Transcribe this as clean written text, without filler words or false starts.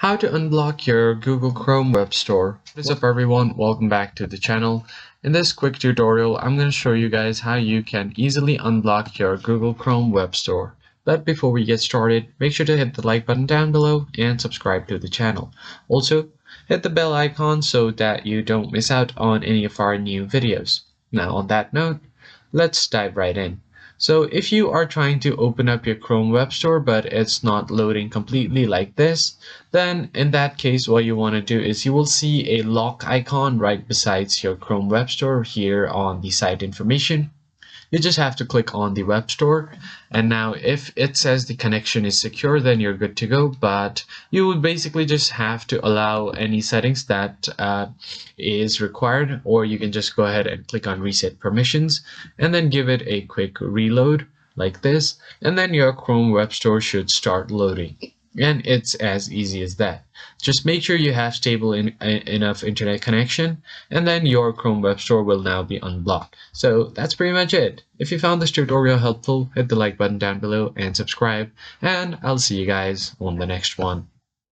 How to unblock your Google Chrome web store. What is up everyone, welcome back to the channel. In this quick tutorial, I'm going to show you guys how you can easily unblock your Google Chrome web store. But before we get started, make sure to hit the like button down below and subscribe to the channel. Also, hit the bell icon so that you don't miss out on any of our new videos. Now on that note, let's dive right in. So if you are trying to open up your Chrome web store but it's not loading completely like this, then in that case what you want to do is you will see a lock icon right beside your Chrome web store here on the site information. You just have to click on the web store, and now if it says the connection is secure, then you're good to go. But you would basically just have to allow any settings that is required, or you can just go ahead and click on reset permissions and then give it a quick reload like this, and then your Chrome web store should start loading. And it's as easy as that. Just make sure you have stable enough internet connection, and then your Chrome web store will now be unblocked. So that's pretty much it. If you found this tutorial helpful, hit the like button down below and subscribe, and I'll see you guys on the next one.